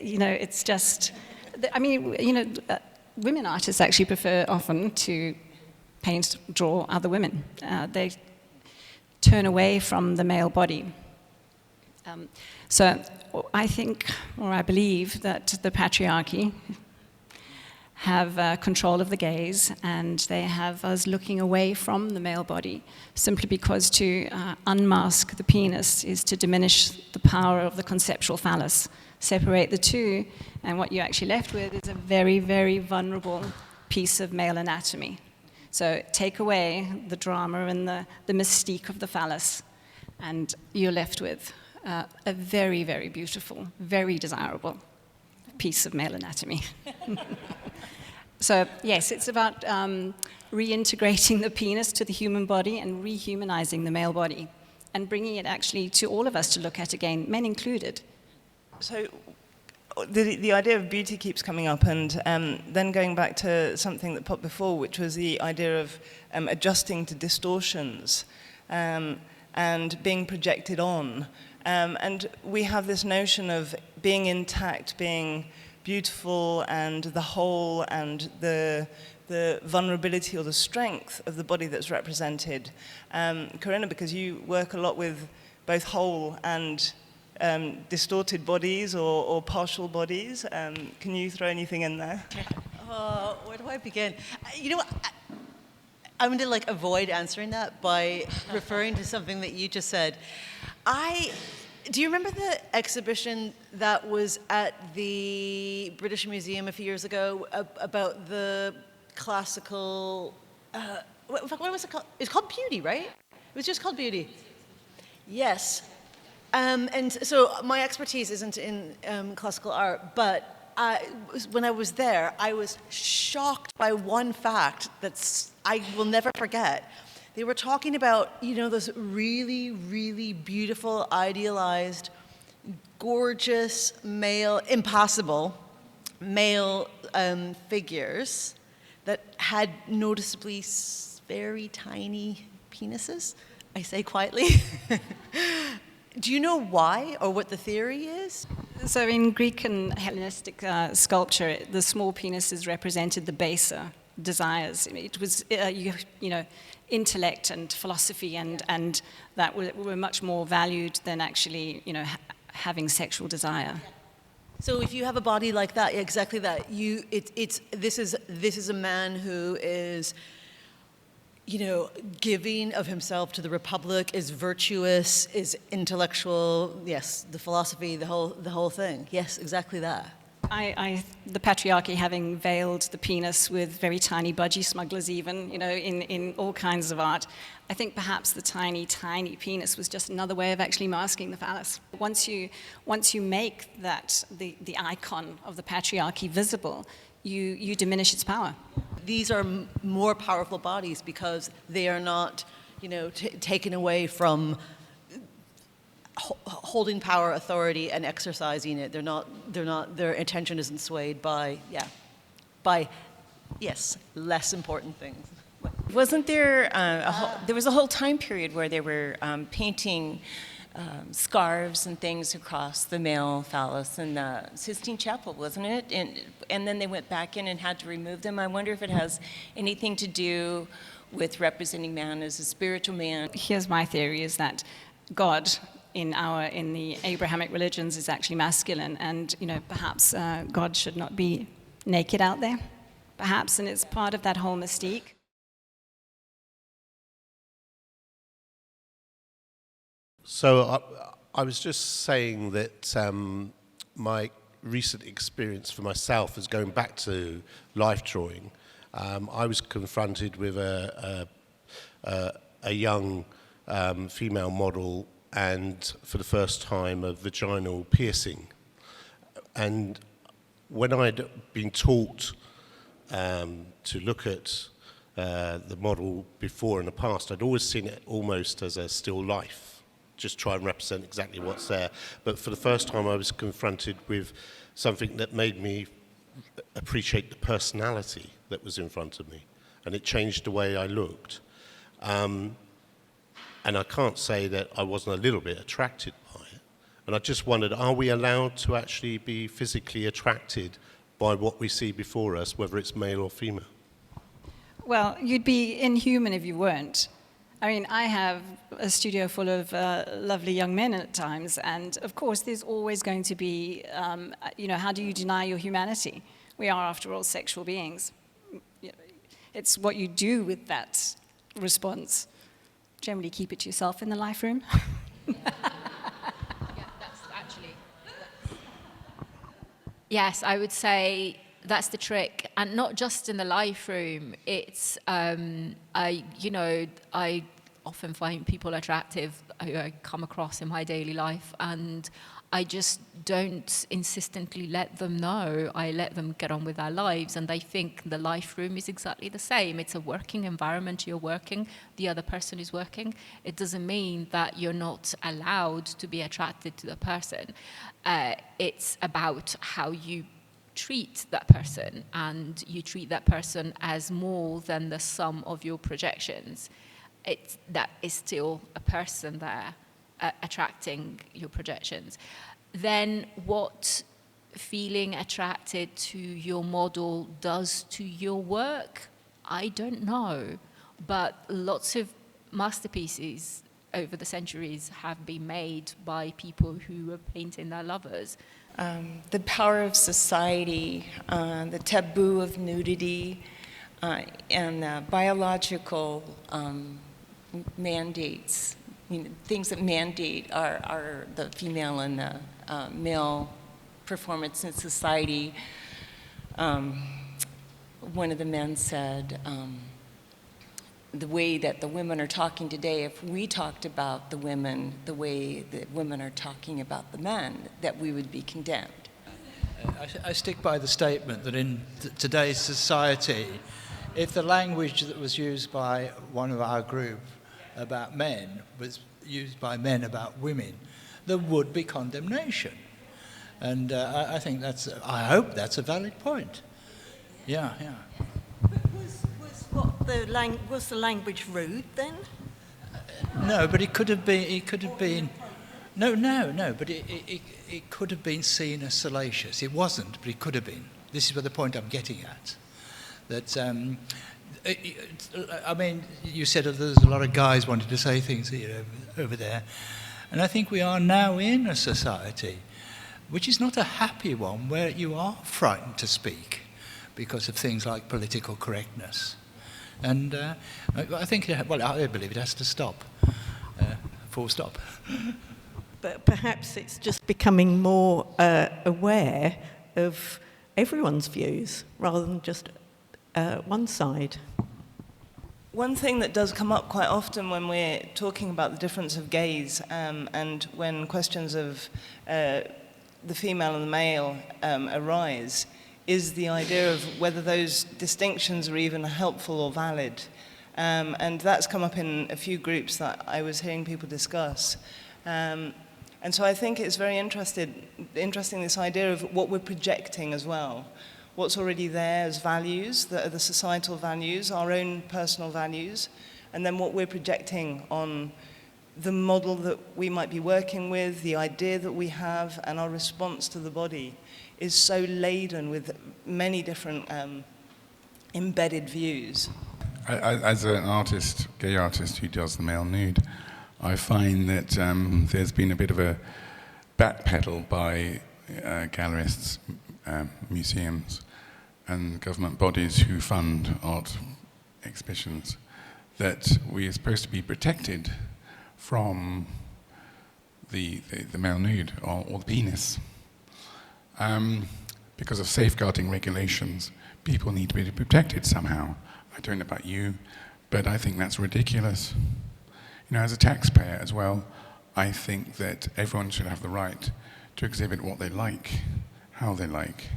you know, it's just, I mean, you know, women artists actually prefer often to paint, draw other women. They turn away from the male body. So I think, or I believe, that the patriarchy have control of the gaze, and they have us looking away from the male body, simply because to unmask the penis is to diminish the power of the conceptual phallus, separate the two, and what you're actually left with is a very, very vulnerable piece of male anatomy. So take away the drama and the mystique of the phallus, and you're left with a very, very beautiful, very desirable piece of male anatomy. So, yes, it's about reintegrating the penis to the human body and rehumanizing the male body and bringing it actually to all of us to look at again, men included. So the idea of beauty keeps coming up, and then going back to something that popped before, which was the idea of adjusting to distortions and being projected on. And we have this notion of being intact, being beautiful, and the whole, and the vulnerability or the strength of the body that's represented. Corinna, because you work a lot with both whole and distorted bodies or partial bodies, can you throw anything in there? Where do I begin? You know, I'm going to like avoid answering that by referring to something that you just said. Do you remember the exhibition that was at the British Museum a few years ago about the classical, what was it called? It's called Beauty, right? It was just called Beauty. Yes. And so my expertise isn't in classical art, but when I was there, I was shocked by one fact that I will never forget. They were talking about, you know, those really, really beautiful, idealized, gorgeous male, impossible male figures that had noticeably very tiny penises, I say quietly. Do you know why or what the theory is? So in Greek and Hellenistic sculpture, the small penises represented the baser desires. It was, you know, intellect and philosophy and that were much more valued than actually, you know, having sexual desire. So if you have a body like that, exactly that, this is a man who is, you know, giving of himself to the Republic, is virtuous, is intellectual, yes, the philosophy, the whole thing. Yes, exactly that. The patriarchy having veiled the penis with very tiny budgie smugglers even, you know, in all kinds of art. I think perhaps the tiny, tiny penis was just another way of actually masking the phallus. Once you make that, the icon of the patriarchy visible, you diminish its power. These are more powerful bodies because they are not, you know, taken away from holding power, authority, and exercising it. They're not, their attention isn't swayed by less important things. Wasn't there there was a whole time period where they were painting scarves and things across the male phallus in the Sistine Chapel, wasn't it? And then they went back in and had to remove them. I wonder if it has anything to do with representing man as a spiritual man. Here's my theory, is that God in the Abrahamic religions is actually masculine, and perhaps God should not be naked out there, perhaps, and it's part of that whole mystique. So I was just saying that my recent experience for myself is going back to life drawing. I was confronted with a young female model, and for the first time a vaginal piercing. And when I'd been taught to look at the model before in the past, I'd always seen it almost as a still life, just try and represent exactly what's there. But for the first time I was confronted with something that made me appreciate the personality that was in front of me, and it changed the way I looked. And I can't say that I wasn't a little bit attracted by it. And I just wondered, are we allowed to actually be physically attracted by what we see before us, whether it's male or female? Well, you'd be inhuman if you weren't. I mean, I have a studio full of lovely young men at times, and of course there's always going to be, how do you deny your humanity? We are, after all, sexual beings. It's what you do with that response. Generally keep it to yourself in the life room. Yes, I would say that's the trick, and not just in the life room. It's I often find people attractive who I come across in my daily life, and I just don't insistently let them know. I let them get on with their lives, and they think the life room is exactly the same. It's a working environment. You're working, the other person is working. It doesn't mean that you're not allowed to be attracted to the person. It's about how you treat that person, and you treat that person as more than the sum of your projections. That is still a person there. Attracting your projections. Then what feeling attracted to your model does to your work, I don't know. But lots of masterpieces over the centuries have been made by people who were painting their lovers. The power of society, the taboo of nudity, and biological mandates. Things that mandate are the female and the male performance in society. One of the men said, the way that the women are talking today, if we talked about the women the way that women are talking about the men, that we would be condemned. I stick by the statement that in today's society, if the language that was used by one of our group about men was used by men about women, there would be condemnation. And I think I hope that's a valid point. Yeah. Was the language rude then? No, but it could have been. No, but it could have been seen as salacious. It wasn't, but it could have been. This is what the point I'm getting at. That, I mean, you said there's a lot of guys wanting to say things over there. And I think we are now in a society which is not a happy one, where you are frightened to speak because of things like political correctness. And I think, I believe it has to stop. Full stop. But perhaps it's just becoming more aware of everyone's views rather than just one side. One thing that does come up quite often when we're talking about the difference of gaze and when questions of the female and the male arise is the idea of whether those distinctions are even helpful or valid. And that's come up in a few groups that I was hearing people discuss. And so I think it's very interesting, this idea of what we're projecting as well. What's already there as values, that are the societal values, our own personal values, and then what we're projecting on the model that we might be working with, the idea that we have, and our response to the body is so laden with many different embedded views. As an artist, gay artist who does the male nude, I find that there's been a bit of a backpedal by gallerists, museums, and government bodies who fund art exhibitions, that we are supposed to be protected from the male nude or the penis. Because of safeguarding regulations, people need to be protected somehow. I don't know about you, but I think that's ridiculous. You know, as a taxpayer as well, I think that everyone should have the right to exhibit what they like, how they like.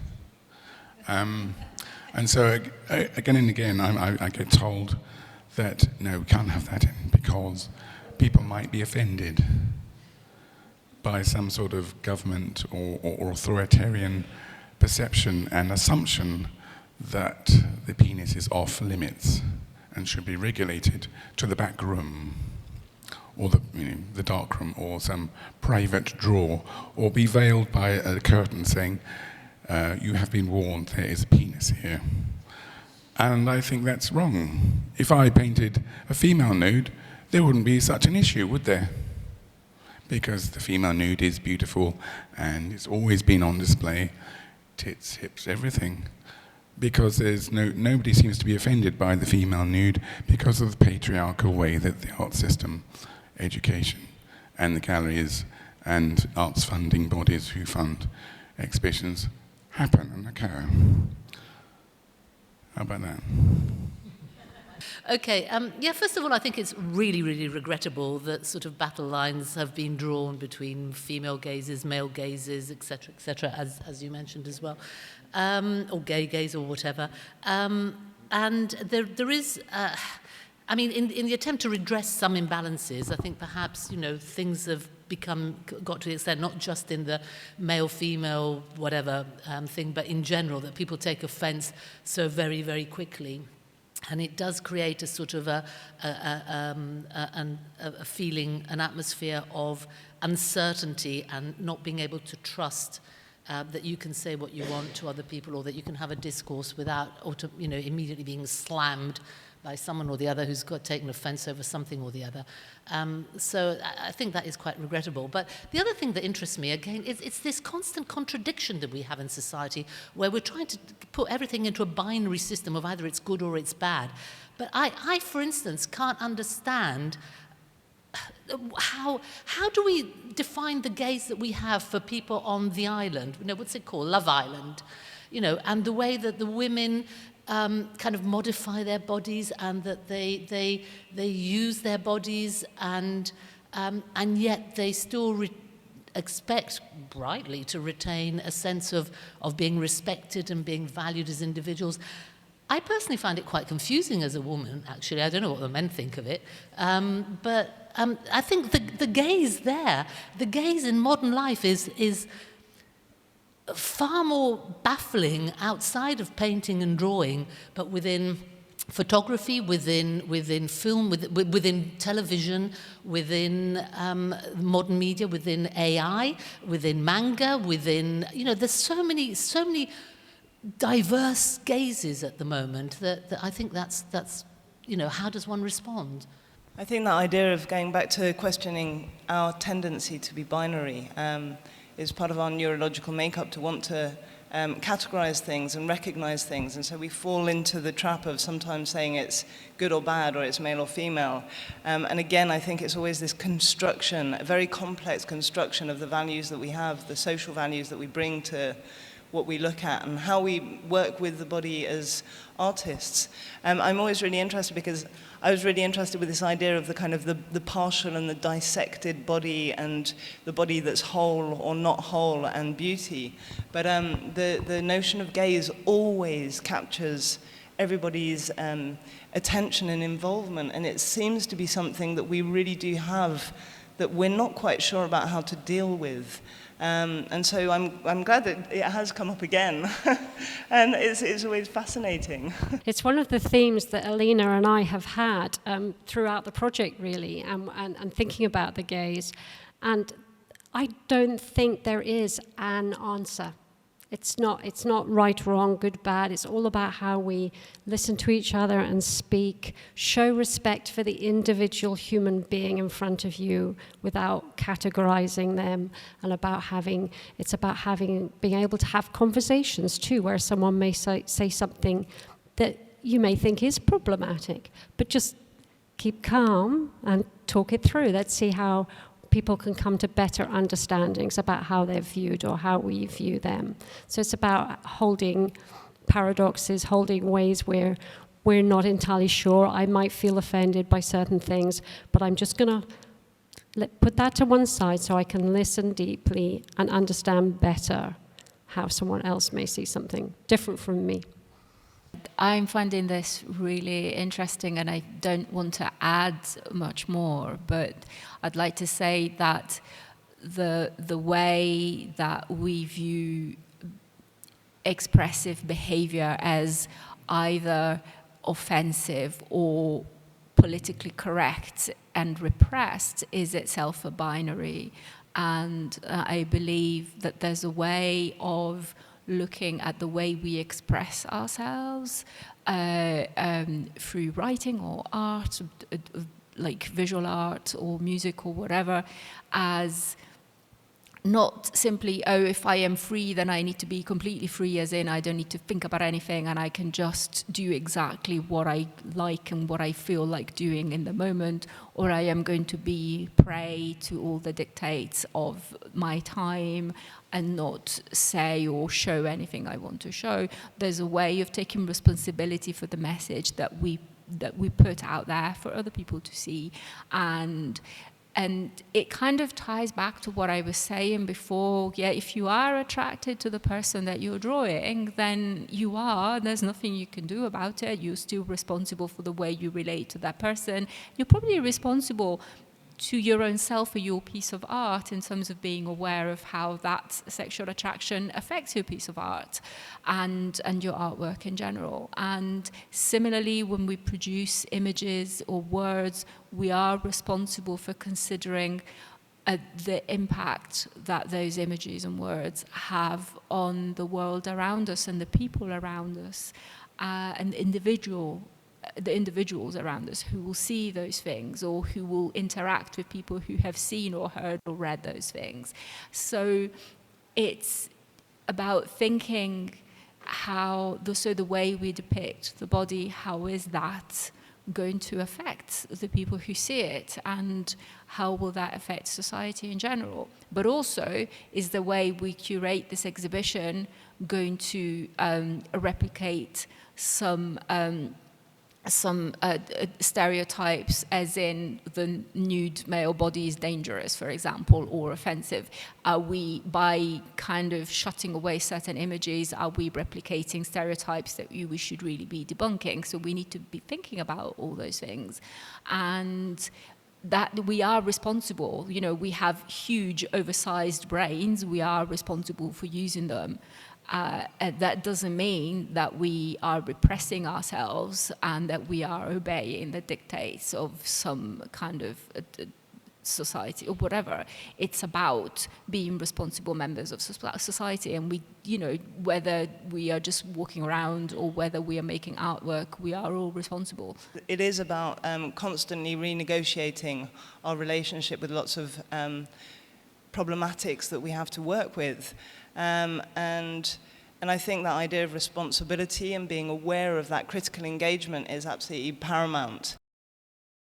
And so again and again, I get told that, no, we can't have that in because people might be offended by some sort of government or authoritarian perception and assumption that the penis is off limits and should be regulated to the back room or the dark room or some private drawer, or be veiled by a curtain saying, you have been warned, there is a penis here. And I think that's wrong. If I painted a female nude, there wouldn't be such an issue, would there? Because the female nude is beautiful and it's always been on display, tits, hips, everything. Because nobody seems to be offended by the female nude because of the patriarchal way that the art system, education, and the galleries and arts funding bodies who fund exhibitions happen and occur. How about that? Okay, first of all, I think it's really, really regrettable that sort of battle lines have been drawn between female gazes, male gazes, etc., as you mentioned as well, or gay gaze or whatever. And there is, I mean, in the attempt to redress some imbalances, I think perhaps, things have got to the extent, not just in the male-female whatever thing, but in general, that people take offence so very, very quickly. And it does create a sort of a feeling, an atmosphere of uncertainty and not being able to trust that you can say what you want to other people, or that you can have a discourse without immediately being slammed by someone or the other who's taken offence over something or the other. So I think that is quite regrettable. But the other thing that interests me, again, it's this constant contradiction that we have in society, where we're trying to put everything into a binary system of either it's good or it's bad. But I for instance, can't understand how do we define the gaze that we have for people on the island? What's it called? Love Island. And the way that the women kind of modify their bodies, and that they use their bodies, and yet they still expect, rightly, to retain a sense of being respected and being valued as individuals. I personally find it quite confusing as a woman, actually. I don't know what the men think of it. But I think the gaze there, the gaze in modern life is far more baffling outside of painting and drawing, but within photography, within film, within television, within modern media, within AI, within manga, within, there's so many diverse gazes at the moment that I think that's how does one respond? I think that idea of going back to questioning our tendency to be binary is part of our neurological makeup, to want to categorize things and recognize things. And so we fall into the trap of sometimes saying it's good or bad, or it's male or female. And again, I think it's always this construction, a very complex construction of the values that we have, the social values that we bring to what we look at, and how we work with the body as artists. I'm always really interested, because I was really interested with this idea of the kind of the partial and the dissected body, and the body that's whole or not whole, and beauty. But the notion of gaze always captures everybody's attention and involvement, and it seems to be something that we really do have, that we're not quite sure about how to deal with. And so I'm glad that it has come up again, and it's always fascinating. It's one of the themes that Elina and I have had throughout the project, really, and thinking about the gaze. And I don't think there is an answer. It's not right, wrong, good, bad. It's all about how we listen to each other and speak, show respect for the individual human being in front of you without categorizing them, and being able to have conversations too, where someone may say something that you may think is problematic, but just keep calm and talk it through. Let's see how people can come to better understandings about how they're viewed or how we view them. So it's about holding paradoxes, holding ways where we're not entirely sure. I might feel offended by certain things, but I'm just going to put that to one side so I can listen deeply and understand better how someone else may see something different from me. I'm finding this really interesting, and I don't want to add much more, but I'd like to say that the way that we view expressive behavior as either offensive or politically correct and repressed is itself a binary. And I believe that there's a way of looking at the way we express ourselves through writing or art, like visual art or music or whatever, as not simply, oh, if I am free, then I need to be completely free, as in I don't need to think about anything and I can just do exactly what I like and what I feel like doing in the moment, or I am going to be prey to all the dictates of my time and not say or show anything I want to show. There's a way of taking responsibility for the message that we put out there for other people to see. And it kind of ties back to what I was saying before. Yeah, if you are attracted to the person that you're drawing, then you are. There's nothing you can do about it. You're still responsible for the way you relate to that person. You're probably responsible to your own self or your piece of art in terms of being aware of how that sexual attraction affects your piece of art and your artwork in general. And similarly, when we produce images or words, we are responsible for considering the impact that those images and words have on the world around us and the people around us, and the individuals around us who will see those things or who will interact with people who have seen or heard or read those things. So it's about thinking the way we depict the body, how is that going to affect the people who see it, and how will that affect society in general? But also, is the way we curate this exhibition going to replicate some stereotypes, as in the nude male body is dangerous, for example, or offensive? Are we, by kind of shutting away certain images, are we replicating stereotypes that we should really be debunking? So we need to be thinking about all those things. And that we are responsible. You know, we have huge, oversized brains. We are responsible for using them. That doesn't mean that we are repressing ourselves and that we are obeying the dictates of some kind of society or whatever. It's about being responsible members of society, and we, you know, whether we are just walking around or whether we are making artwork, we are all responsible. It is about constantly renegotiating our relationship with lots of problematics that we have to work with. And I think that idea of responsibility and being aware of that critical engagement is absolutely paramount.